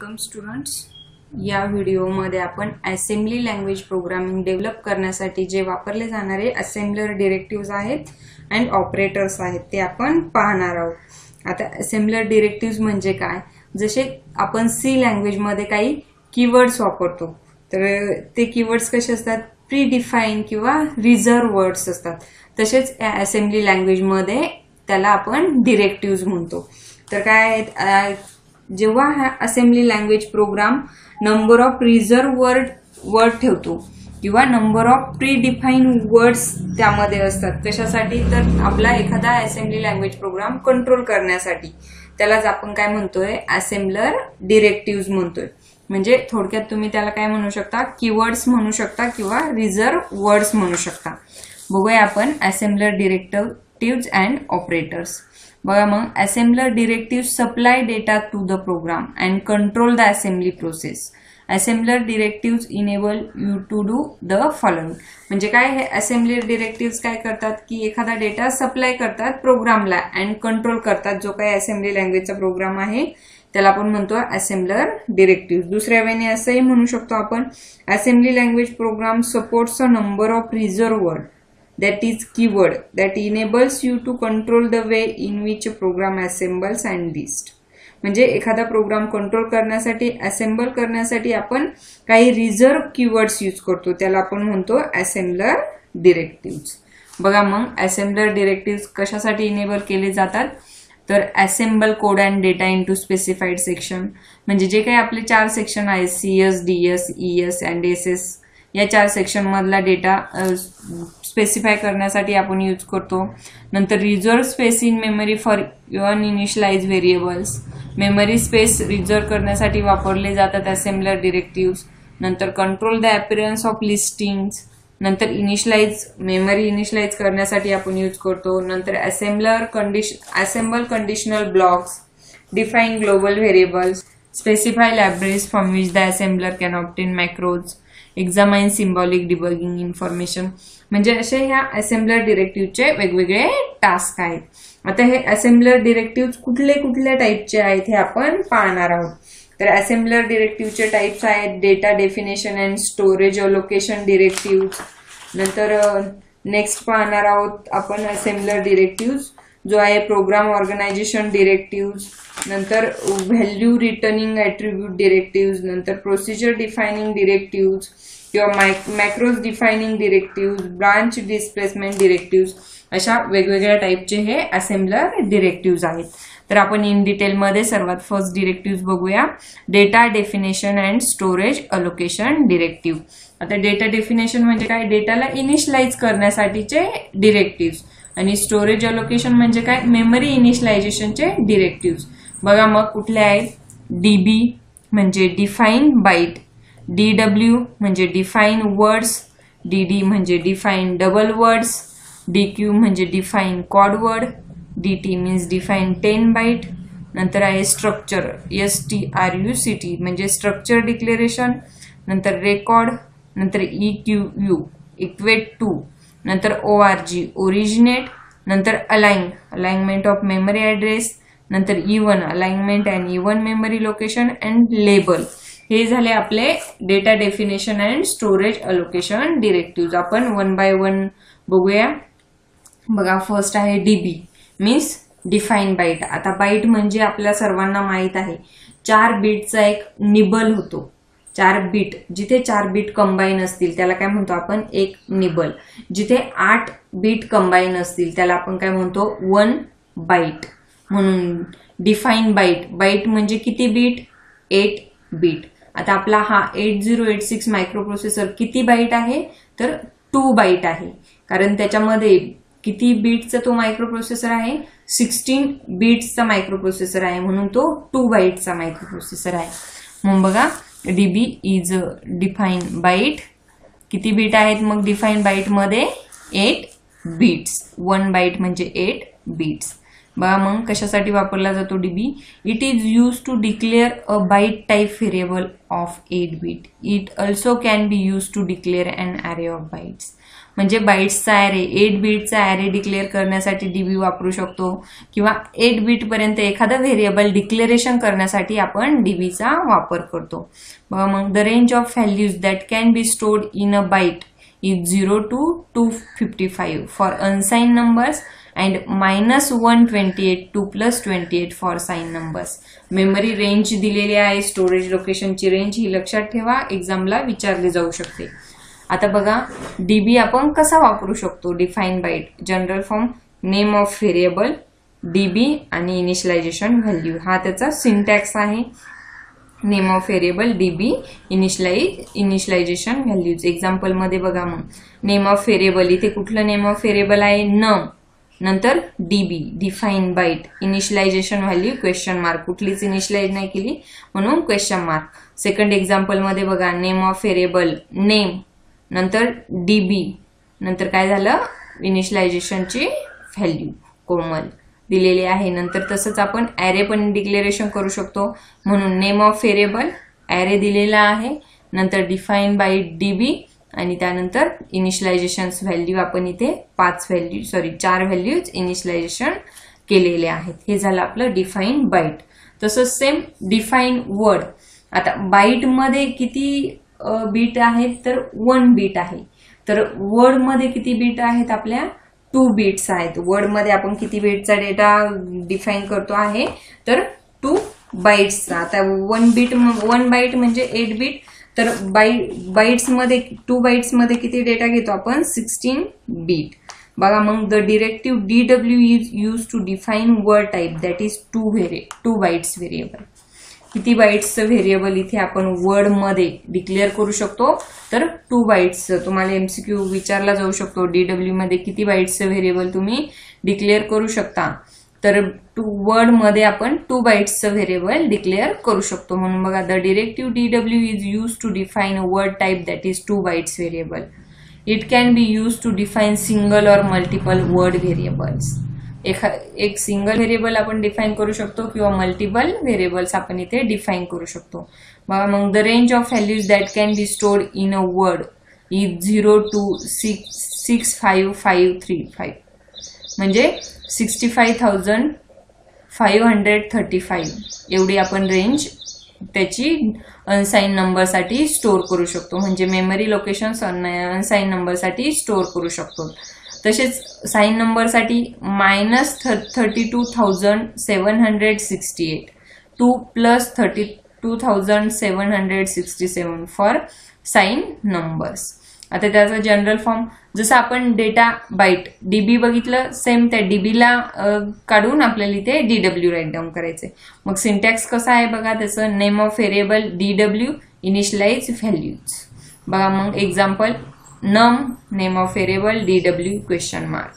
Welcome students. या व्हिडिओमध्ये आपण असेंबली लँग्वेज प्रोग्रामिंग डेव्हलप करण्यासाठी जे वापरले जाणारे असेंबलर डिरेक्टिव्हज आहेत अँड ऑपरेटर्स आहेत ते आपण पाहणार आहोत. आता असेंबलर डिरेक्टिव्हज म्हणजे काय? जसे आपण सी लँग्वेज मध्ये काही कीवर्ड्स वापरतो तर ते कीवर्ड्स कसे असतात? प्री डिफाईन किंवा रिझर्व वर्ड्स असतात. तसेच असेंबली लँग्वेज मध्ये त्याला आपण डिरेक्टिव्हज म्हणतो. तर काय जेव्हा हा assembly language program number of reserve word ठेवतो किंवा number of predefine words त्यामध्ये असतात. कशासाठी? तर आपला एखादा असेंबली लँग्वेज प्रोग्राम कंट्रोल करण्यासाठी. त्यालाच आपण काय म्हणतोय? असेंबलर डिरेक्टिव्हज म्हणतोय. म्हणजे थोडक्यात तुम्ही त्याला काय म्हणू शकता? कीवर्ड्स म्हणू शकता किंवा रिझर्व वर्ड्स म्हणू शकता. बघूया आपण असेंबलर डिरेक्टिव्हज अँड ऑपरेटर्स. बघा मग, assembler directive supply data to the program and control the assembly process. Assembler directive enable you to do the following. म्हणजे काय? हे असेंबलर डिरेक्टिव्ह काय करतात की एखादा डेटा सप्लाय करतात प्रोग्रामला अँड कंट्रोल करतात. जो काही असेंबली लँग्वेजचा प्रोग्राम आहे त्याला आपण म्हणतो असेंबलर डिरेक्टिव्ह. दुसऱ्या वेळेने असंही म्हणू शकतो आपण, assembly language program supports a number of reserve word that is keyword that enables you to control the way in which a program assembles and lists. म्हणजे एखादा प्रोग्राम कंट्रोल करण्यासाठी, असेंबल करण्यासाठी आपण काही रिझर्व कीवर्ड्स यूज करतो. त्याला आपण म्हणतो असेंबलर डिरेक्टिव्हज. बघा मग, असेंबलर डिरेक्टिव्हज कशासाठी इनेबल केले जातात? तर assemble code and data into specified section. म्हणजे जे काही आपले 4 सेक्शन आहेत, CS, DS, ES and SS, या 4 सेक्शन मधला डेटा स्पेसिफाय करण्यासाठी आपण यूज करतो. नंतर reserve space in memory for uninitialize variables. Memory space reserve करण्यासाठी वापरले जातात असेंबलर डिरेक्टिव्हज. नंतर control the appearance of listings. नंतर मेमरी इनिशियलाइज करण्यासाठी आपण यूज करतो. नंतर assemble conditional blocks, define global variables, specify libraries from which the assembler can obtain macros, examine symbolic debugging information. म्हणजे असे ह्या असेंबलर डिरेक्टिव्हचे वेगवेगळे टास्क आहेत. आता हे असेंबलर डिरेक्टिव्ह कुठल्या टाईपचे आहेत हे आपण पाहणार आहोत. तर असेंबलर डिरेक्टिव्हचे टाईप्स आहेत data definition and storage allocation directive. नंतर नेक्स्ट पाहणार आहोत आपण असेंबलर डिरेक्टिव्ह जो आहे प्रोग्राम ऑर्गनायझेशन डिरेक्टिव्ह. नंतर व्हॅल्यू रिटर्निंग ऍट्रिब्यूट डिरेक्टिव्ह. नंतर प्रोसिजर डिफायनिंग डिरेक्टिव्ह किंवा मॅक्रोज defining directive, branch displacement directive. अशा वेगवेगळ्या टाईपचे हे असेंबलर डिरेक्टिव्ह आहेत. तर आपण इन डिटेलमध्ये सर्वात फर्स्ट डिरेक्टिव्ह बघूया, data definition and storage allocation directive. आता डेटा डेफिनेशन म्हणजे काय? डेटाला इनिशियलाइज करण्यासाठीचे डिरेक्टिव्ह. आणि स्टोरेज अलोकेशन म्हणजे काय? मेमरी इनिशियलायझेशनचे डिरेक्टिव्ह. बघा मग कुठले आहेत? DB म्हणजे डिफाईन बाईट, DW म्हणजे डिफाईन वर्ड्स, DD म्हणजे डिफाईन डबल वर्ड्स, DQ म्हणजे define quad word, DT means define 10 byte. नंतर आहे स्ट्रक्चर, STRUCT म्हणजे स्ट्रक्चर डिक्लेरेशन. नंतर रेकॉर्ड. नंतर EQU इक्वेट टू. नंतर ORG ओरिजिनेट. नंतर अलाइनमेंट ऑफ मेमरी ऍड्रेस. नंतर E1 alignment and E1 memory location and label. हे झाले आपले data definition and storage allocation directive. आपण 1 by 1 बघूया. बघा, फर्स्ट आहे DB मीन्स डिफाईन बाईट. आता बाईट म्हणजे आपल्या सर्वांना माहित आहे 4 बीटचा एक निबल होतो. 4 बीट, जिथे 4 बीट कंबाईन असतील त्याला काय म्हणतो आपण? एक निबल. जिथे 8 बीट कंबाईन असतील त्याला आपण काय म्हणतो? 1 बाईट. म्हणून डिफाईन बाईट. बाईट म्हणजे किती बीट? 8 बीट. आता आपला हा 8086 मायक्रोप्रोसेसर किती बाईट आहे? तर 2 बाईट आहे. कारण त्याच्यामध्ये किती बीटचा तो मायक्रोप्रोसेसर आहे? 16 बीट्सचा मायक्रोप्रोसेसर आहे, म्हणून तो 2 बाईटचा मायक्रोप्रोसेसर आहे. मग बघा, DB इज डिफाईन बाईट. किती बीट आहेत मग डिफाईन बाईट मध्ये? 8 बीट्स. 1 बाईट म्हणजे 8 बीट्स. बघा मग कशासाठी वापरला जातो DB. It is use to declare a byte type variable of 8 bit. It also can be use to declare an array of bytes. म्हणजे बाईट्सचा ॲरे 8 बीटचा ॲरे डिक्लेअर करण्यासाठी डीबी वापरू शकतो किंवा 8 बीट पर्यंत एखादा व्हेरिएबल डिक्लेरेशन करण्यासाठी आपण डीबीचा वापर करतो. बघा मग the range of values that can be stored in a byte is 0 to 255 for unsign numbers and -128 to +28 for sign numbers. Memory range दिलेली आहे, स्टोरेज लोकेशनची रेंज ही लक्षात ठेवा, एक्झामला विचारली जाऊ शकते. आता बघा डीबी आपण कसा वापरू शकतो. Define byte, general form, name of variable, DB आणि इनिशियलायझेशन व्हॅल्यू हा त्याचा सिंटॅक्स आहे. Name of variable, DB, initialization values. Example मध्ये बघा मग नेम ऑफ व्हेरिएबल, इथे कुठलं नेम ऑफ व्हेरिएबल आहे, नम, नंतर DB, define byte, initialization value question mark, कुठलीच इनिशियलाइज नाही केली म्हणून क्वेश्चन मार्क. सेकंड एक्झाम्पल मध्ये बघा नेम ऑफ व्हेरिएबल नेम, नंतर डीबी, नंतर काय झालं इनिशियलायझेशनची व्हॅल्यू कोमल दिलेली आहे. नंतर तसंच आपण ॲरे पण डिक्लेरेशन करू शकतो म्हणून नेम ऑफ व्हेरिएबल, ॲरे दिलेला आहे, नंतर डिफाइन बाईट डीबी आणि त्यानंतर इनिशियलायझेशन व्हॅल्यू आपण इथे 4 व्हॅल्यूज इनिशियलायझेशन केलेले आहेत. हे झालं आपलं डिफाइन बाईट. तसंच सेम डिफाइन वर्ड. आता बाईट मध्ये किती बीट आहेत तर 1 बीट आहे. तर वर्ड मध्ये किती बीट आहेत आपल्या 2 बीट्स आहेत. वर्ड मध्ये आपण किती बीटचा डेटा डिफाइन करतो आहे तर 2 बाईट्सचा. आता 1 बाईट म्हणजे 8 बीट, तर बाईट्स मध्ये 2 बाईट्स मध्ये किती डेटा घेतो आपण 16 बीट. बघा मग the directive DW is use to define word type that is 2 bytes variable. किती बाईट्सचं व्हेरिएबल इथे आपण वर्ड मध्ये डिक्लेअर करू शकतो तर 2 बाईट्सचं. तुम्हाला MCQ विचारला जाऊ शकतो DW मध्ये किती बाईट्सचं व्हेरिएबल तुम्ही डिक्लेअर करू शकता. तर वर्ड मध्ये आपण 2 बाईट्सचं व्हेरिएबल डिक्लेअर करू शकतो. म्हणून बघा the directive DW is use to define a word type that is 2 bytes variable. It can be use to define single or multiple word variables. एक सिंगल व्हेरिएबल आपण डिफाइन करू शकतो किंवा मल्टिपल व्हेरिएबल्स आपण इथे डिफाइन करू शकतो. बघा मग the range of values that can be stored in a word is 0 to 65535 म्हणजे 65,535 एवढी आपण रेंज त्याची अनसाइन नंबर साठी स्टोअर करू शकतो. म्हणजे मेमरी लोकेशन अनसाइन नंबर साठी स्टोअर करू शकतो. तसेच साइन नंबर साठी -32,768 to +32,767 फॉर साइन नंबर्स. आता त्याचा जनरल फॉर्म, जसं आपण डेटा बाईट डीबी बघितलं सेम त्या डीबीला काढून आपल्याला इथे DW राईट डाऊन करायचे. मग सिंटॅक्स कसा आहे बघा त्याचं. Name of variable DW, initialize values. बघा मग example num, name of variable DW question mark.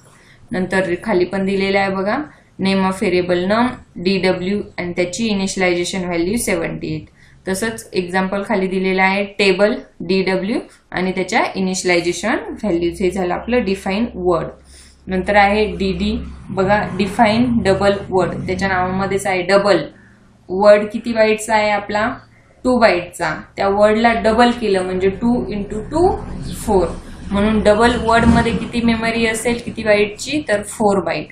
नंतर खाली पण दिलेलं आहे बघा name of variable num DW आणि त्याची इनिशियलायझेशन व्हॅल्यू 78. तसंच एक्झाम्पल खाली दिलेलं आहे टेबल DW आणि त्याच्या इनिशियलायझेशन व्हॅल्यूज. हे झालं आपलं डिफाइन वर्ड. नंतर आहे DD बघा डिफाइन डबल वर्ड. त्याच्या नावामध्येच आहे डबल. वर्ड किती बाईटचा आहे आपला 2 बाईटचा. त्या वर्डला डबल केलं म्हणजे 2 × 2 4. म्हणून डबल वर्ड मध्ये किती मेमरी असेल किती बाईटची तर 4 बाईट.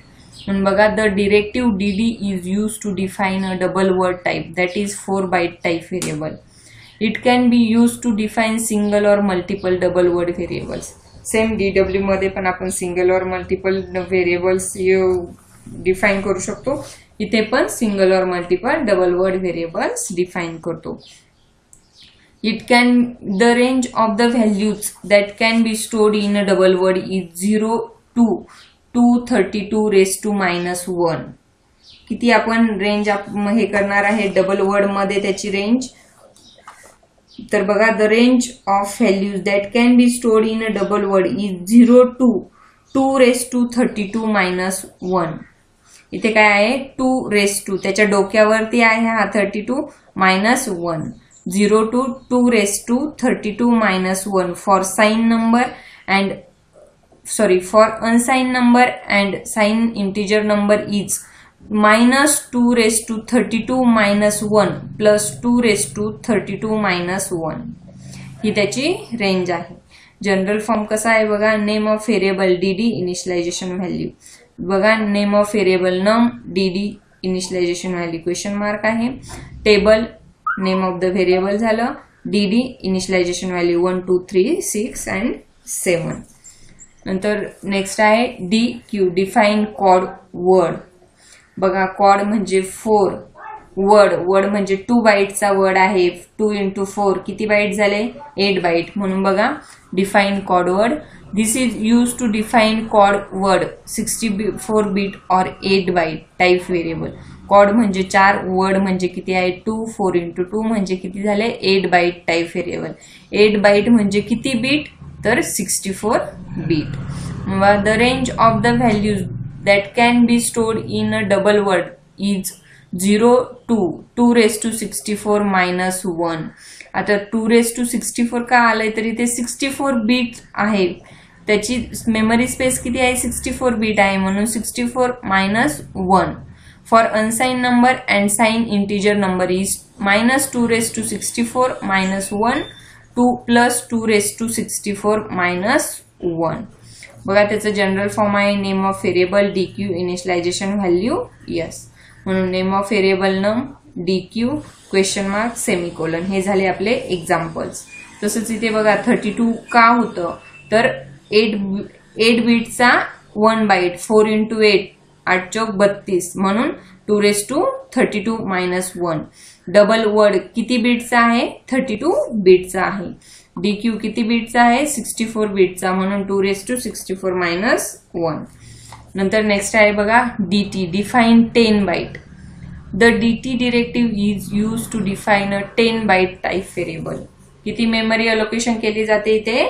म्हणून बघा the directive DD is use to define a double word type that is 4 byte type variable. It can be use to define single or multiple double word variables. Same DW मध्ये पण आपण single or multiple variables define करू शकतो. इथे पण single or multiple double word variables define करतो. It can the range of the values that can be stored in a double word is 0 to 232⁻⁻1. किती आपण रेंज हे करणार आहे डबल वर्ड मध्ये त्याची रेंज. तर बघा the range of values that can be stored in a double word is 0 to 232⁻1. इथे काय आहे 2 त्याच्या डोक्यावरती आहे हा 32 -1. 0 to 232⁻1 for unsigned number and signed integer number is -2 raised to 32 minus 1 plus 2 raised to 32 minus 1 ही त्याची रेंज आहे. General form कसा आहे बघा, name of variable dd initialization value. बघा name of variable num dd initialization value question mark आहे. Table name of the variable झालं, dd initialization value 1 2 3 6 and 7. नंतर next आहे dq डिफाइन कॉड वर्ड. बघा quad म्हणजे 4, वर्ड म्हणजे 2 बाईटचा word आहे. 2 × 4 किती बाईट झाले, 8 बाईट. म्हणून बघा define quad word. This is use to define quad word 64 bit और 8 बाईट टाईप व्हेरिएबल. कॉड म्हणजे 4, वर्ड म्हणजे किती आहे 2, 4 × 2 म्हणजे किती झाले 8 बाईट टाईप व्हेरिएबल. 8 बाईट म्हणजे किती बीट, तर 64 बीट. The range of the values that can be stored in a double word is 0 to 2 raised to 64 minus 1. आता 2 raised to 64 का आलंय, तर इथे 64 बीट आहे. त्याची मेमरी स्पेस किती आहे 64 बीट आहे, म्हणून 64 minus 1. For unsign number and sign integer number is -2 raised to 64 minus 1 2 plus 2 raised to 64 minus 1. बघा त्याचं जनरल फॉर्म आहे name of variable dq initialization value yes. म्हणून name of variable num dq question mark semicolon. हे झाले आपले examples. तसंच इथे बघा 32 का होतं, तर 8 बीटचा 1 बाईट 4 × 8 8 चौक 32 म्हणून 2 raised to 32 minus 1. Double word किती बीटचा आहे 32 बीटचा आहे. dq किती बीटचा आहे 64 बीटचा म्हणून 2 raised to 64 minus 1. नंतर नेक्स्ट आहे बघा dt define 10 byte. The dt directive is use to define a 10 byte type variable. किती मेमरी अलोकेशन केली जाते इथे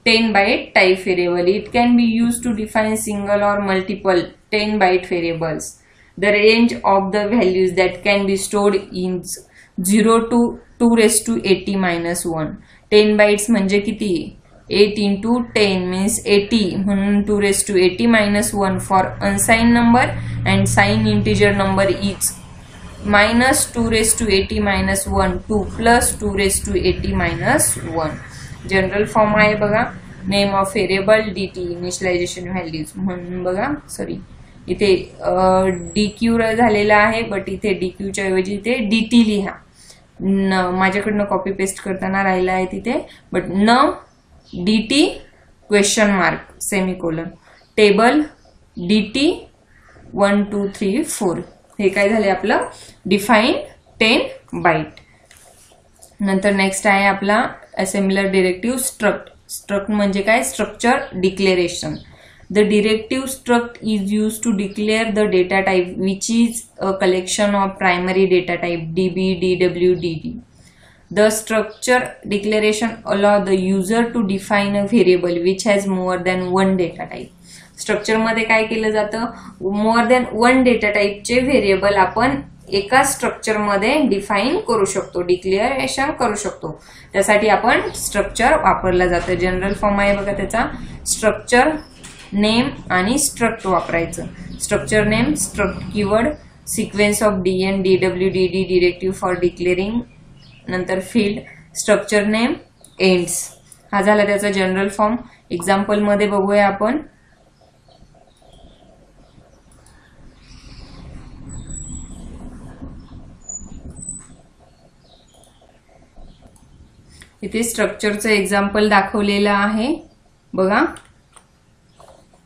10 byte type variable. It can be use to define single और multiple 10 byte variables. The range of the values that can be stored in 0 to 2 raised to 80 minus 1. 10 bytes म्हणजे किती 8 × 10 means 80 म्हणून 2 raised to 80 minus 1. For unsign number and sign integer number is -2 raised to 80 minus 1 2 plus 2 raised to 80 minus 1. General form आहे बघा name of variable dt initialization values. म्हणून बघा sorry इथे dq झालेला आहे, बट इथे dq च्या ऐवजी इथे dt लिहा. माझ्याकडनं कॉपी पेस्ट करताना राहिला आहे तिथे, बट न dt question mark semicolon. Table dt 1 2 3 4. हे काय झाले आपलं डिफाइन 10 बाइट. नंतर नेक्स्ट आहे आपला असेंबलर डिरेक्टिव्ह स्ट्रक्ट. स्ट्रक्ट म्हणजे काय structure declaration. The directive struct is used to declare the data type, which is a collection of primary data type db, dw, dd. The structure declaration allows the user to define a variable which has more than one data type. Structure मध्ये काय केलं जातं more than one data type चे variable आपण एका structure मध्ये define करू शकतो, डिक्लेरेशन करू शकतो. त्यासाठी आपण स्ट्रक्चर वापरला जातं. जनरल फॉर्म आहे बघा त्याचा स्ट्रक्चर नेम आणि स्ट्रक्ट वापरायचं. Structure name struct keyword sequence of dn, dw, dd directive for declaring. नंतर फील्ड स्ट्रक्चर नेम एंड्स. हा झाला त्याचा जनरल फॉर्म. एक्झाम्पल मध्ये बघूया आपण. इथे स्ट्रक्चरचं एक्झाम्पल दाखवलेलं आहे बघा.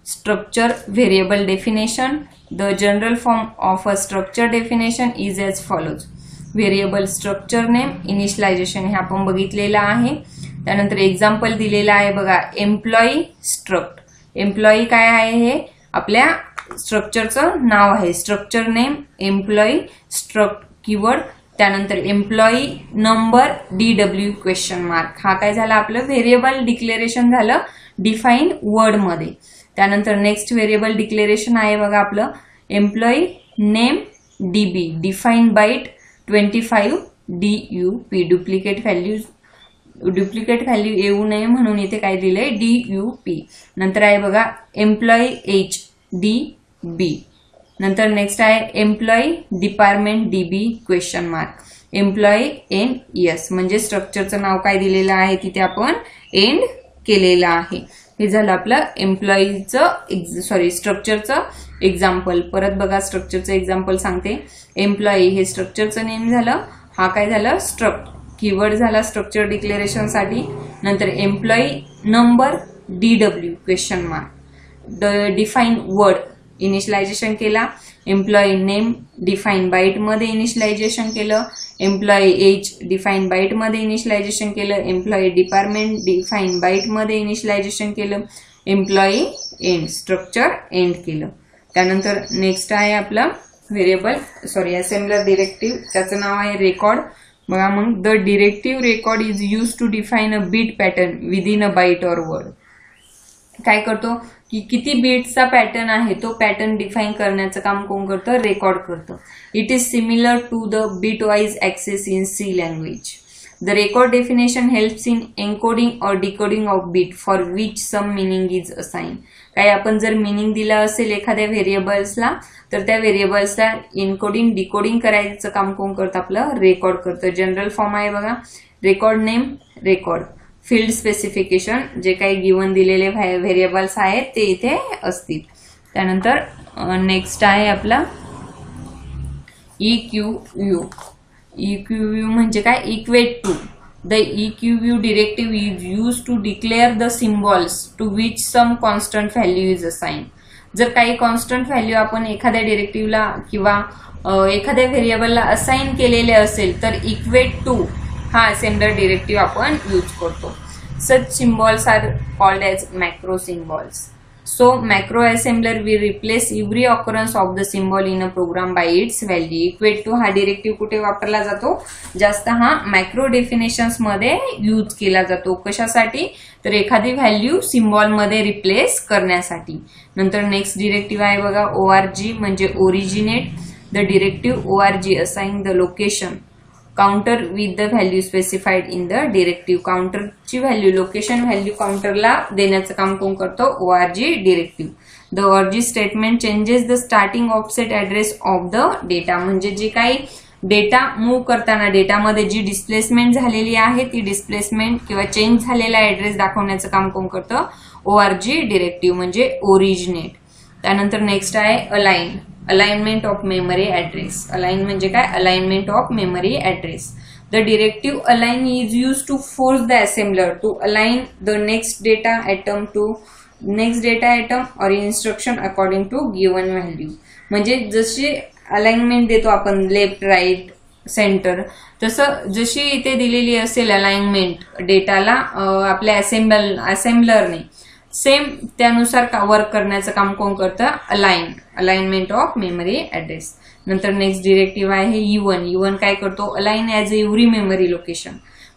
Structure variable definition. The general form of a structure definition is as follows. Variable structure name initialization हे आपण बघितलेलं आहे. त्यानंतर एक्झाम्पल दिलेला आहे बघा एम्प्लॉई स्ट्रक्ट. एम्प्लॉई काय आहे हे आपल्या स्ट्रक्चरचं नाव आहे. Structure name employee struct keyword. त्यानंतर employee number dw question mark. हा काय झाला आपलं व्हेरिएबल डिक्लेरेशन झालं डिफाइन्ड वर्ड मध्ये. त्यानंतर नेक्स्ट व्हेरिएबल डिक्लेरेशन आहे बघा आपलं employee name db define byte 25 dup. Duplicate value येऊ नये म्हणून इथे काय दिलंय dup. नंतर आहे बघा एम्प्लॉई एज db. नंतर नेक्स्ट आहे employee department DB question mark, employee N S म्हणजे स्ट्रक्चरचं नाव काय दिलेलं आहे तिथे आपण एंड केलेलं आहे. हे झालं आपलं एम्प्लॉईचं स्ट्रक्चरचं एक्झाम्पल. परत बघा स्ट्रक्चरचं एक्झाम्पल सांगते. एम्प्लॉई हे स्ट्रक्चरचं नेम झालं, हा काय झालं स्ट्रक्ट कीवर्ड झाला स्ट्रक्चर डिक्लेरेशन साठी. नंतर employee number DW question mark, define word initialization केला. एम्प्लॉई नेम डिफाईन बाईट मध्ये इनिशियलायझेशन केलं. एम्प्लॉई एज डिफाईन बाईट मध्ये इनिशियलायझेशन केलं. एम्प्लॉई डिपार्टमेंट डिफाईन बाईट मध्ये इनिशियलायझेशन केलं. एम्प्लॉई एंड स्ट्रक्चर एंड केलं. त्यानंतर नेक्स्ट आहे आपलं असेंबलर डिरेक्टिव्ह, त्याचं नाव आहे रेकॉर्ड. बघा मग the directive record is use to define a bit pattern within a byte or word. काय करतो की किती बीटचा पॅटर्न आहे तो पॅटर्न डिफाईन करण्याचं काम कोण करतं, रेकॉर्ड करतं. It is similar to the bit wise access in C language. The record definition helps in encoding और decoding of bit for which some meaning is assign. काही आपण जर मिनिंग दिला असेल एखाद्या व्हेरिएबल्सला तर त्या व्हेरिएबल्सला एन्कोडिंग डिकोडिंग करायचं काम कोण करतं, आपलं रेकॉर्ड करतं. जनरल फॉर्म आहे बघा, record name record, field specification जे काही गिवन दिलेले व्हेरिएबल्स आहेत ते इथे असतील. त्यानंतर नेक्स्ट आहे आपला EQU. EQU म्हणजे काय, equate to. The EQU directive is use to declare the symbols to which some constant value is assign. जर काही कॉन्स्टंट व्हॅल्यू आपण एखाद्या डिरेक्टिव्हला किंवा एखाद्या व्हेरिएबलला असाइन केलेले असेल तर इक्वेट टू हा असेंबलर डिरेक्टिव्ह आपण यूज करतो. Such symbols are called as macro symbols. So macro assembler will replace every occurrence of the symbol in a program by its value. Equate to हा directive कुठे वापरला जातो, जास्त हा macro definitions मध्ये use केला जातो. कशासाठी, तर एखादी व्हॅल्यू सिम्बॉल मध्ये रिप्लेस करण्यासाठी. नंतर नेक्स्ट डिरेक्टिव्ह आहे बघा ORG म्हणजे originate. The directive ORG assign the location counter with the value specified in the directive. काउंटरची व्हॅल्यू लोकेशन व्हॅल्यू काउंटरला देण्याचं काम कोण करतो, ORG directive. The ORG statement changes the starting offset address of the data. म्हणजे जे काही data move करताना डेटामध्ये जी डिस्प्लेसमेंट झालेली आहे ती डिस्प्लेसमेंट किंवा चेंज झालेला ऍड्रेस दाखवण्याचं काम कोण करतं, ORG डिरेक्टिव्ह म्हणजे ओरिजिनेट. त्यानंतर नेक्स्ट आहे align, alignment of memory address. Align म्हणजे काय, alignment of memory address. The directive align is use to force the assembler to align the next data item to next data item और instruction according to given value. म्हणजे जशी alignment देतो आपण left right centre, तसं जशी इथे दिलेली असेल अलाइनमेंट डेटाला आपल्या असेंबलरने सेम त्यानुसार वर्क करण्याचं काम कोण करतं, अलाइनमेंट ऑफ मेमरी ऍड्रेस. नंतर नेक्स्ट डिरेक्टिव्ह आहे E1. काय करतो, align as every memory location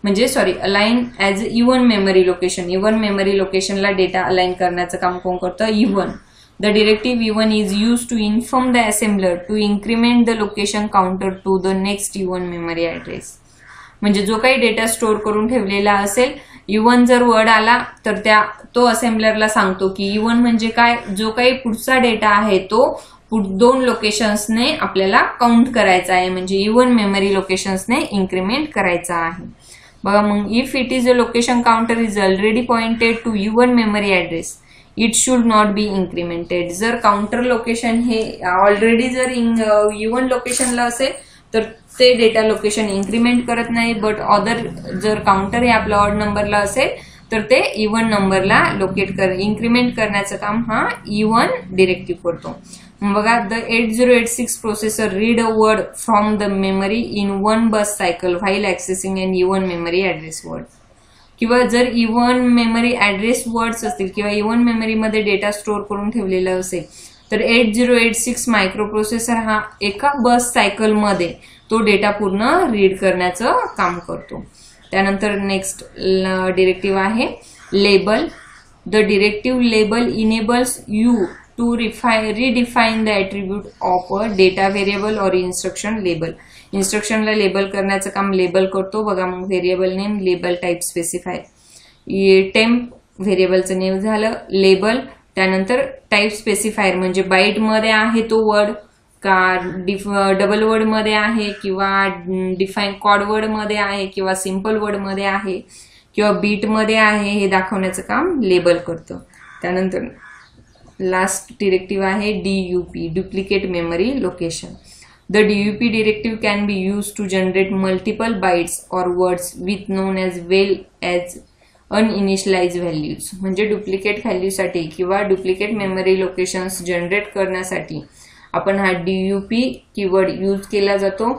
म्हणजे align as even memory location. Even memory लोकेशनला डेटा अलाइन करण्याचं काम कोण करतं, E1. The directive E1 is use to inform the assembler to increment the location counter to the next E1 memory address. म्हणजे जो काही data store करून ठेवलेला असेल E1 जर वर्ड आला तर तो असेंबलरला सांगतो की E1 म्हणजे काय, जो काही पुढचा डेटा आहे तो 2 लोकेशन्सने आपल्याला काउंट करायचा आहे. म्हणजे E1 मेमरी लोकेशन्सने इन्क्रीमेंट करायचा आहे. बघा मग if it is a location counter is already pointed to E1 memory address it should not be incremented. जर काउंटर लोकेशन हे ऑलरेडी जर E1 लोकेशनला असेल तर ते डेटा लोकेशन इन्क्रीमेंट करत नाही. बट अदर जर काउंटर हे आपल्या ऑड नंबरला असेल तर ते E1 नंबरला इन्क्रीमेंट करण्याचं काम हा E1 डिरेक्टिव्ह करतो. बघा the 8086 processor read a word from the memory in 1 bus cycle while accessing an E1 memory address word. किंवा जर E1 मेमरी ऍड्रेस वर्ड्स असतील किंवा E1 मेमरीमध्ये डेटा स्टोअर करून ठेवलेला असेल तर 8086 मायक्रो प्रोसेसर हा एका बस सायकल मध्ये तो डेटा पूर्ण रीड करण्याचं काम करतो. त्यानंतर नेक्स्ट डिरेक्टिव्ह आहे label. The directive label enables you to redefine the attribute of a data variable or instruction label. इन्स्ट्रक्शनला लेबल करण्याचं काम लेबल करतो. बघा मग variable name, label type specify, temp व्हेरिएबलचं नेम झालं, लेबल. त्यानंतर टाईप स्पेसिफायर म्हणजे बाईट मध्ये आहे तो वर्ड का डबल वर्ड मध्ये आहे किंवा डिफाईन कॉड वर्ड मध्ये आहे किंवा सिंपल वर्ड मध्ये आहे किंवा बीट मध्ये आहे हे दाखवण्याचं काम लेबल करतं. त्यानंतर लास्ट डिरेक्टिव्ह आहे DUP, duplicate memory location. The DUP directive can be used to generate multiple bytes or words with known as well as uninitialized values. म्हणजे डुप्लिकेट व्हॅल्यूसाठी किंवा डुप्लिकेट मेमरी लोकेशन्स जनरेट करण्यासाठी आपण हा DUP keyword use केला जातो.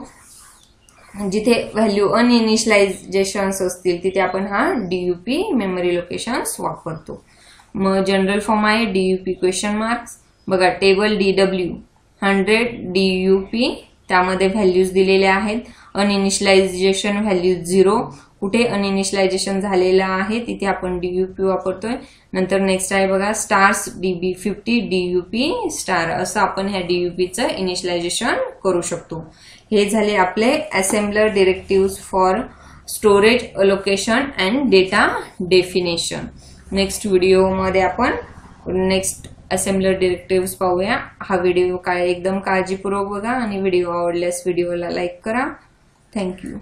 जिथे value अनइनिशियलायझेशन्स असतील तिथे आपण हा DUP मेमरी लोकेशन्स वापरतो. मग जनरल फॉर्म आहे DUP क्वेश्चन मार्क्स. बघा टेबल DW 100 DUP, त्यामध्ये व्हॅल्यूज दिलेल्या आहेत. अनइनिशियलायझेशन व्हॅल्यू 0, कुठे अनइनिशियलायझेशन झालेलं आहे तिथे आपण DUP वापरतोय. नंतर नेक्स्ट आहे बघा स्टार्स DB50 DUP स्टार, असं आपण ह्या DUP चं इनिशियलायझेशन करू शकतो. हे झाले आपले assembler directive for storage allocation and data definition. Next व्हिडिओमध्ये आपण नेक्स्ट असेंबलर डिरेक्टिव्ह पाहूया. हा व्हिडिओ एकदम काळजीपूर्वक बघा आणि व्हिडिओ आवडल्यास व्हिडिओला लाईक करा. थँक्यू.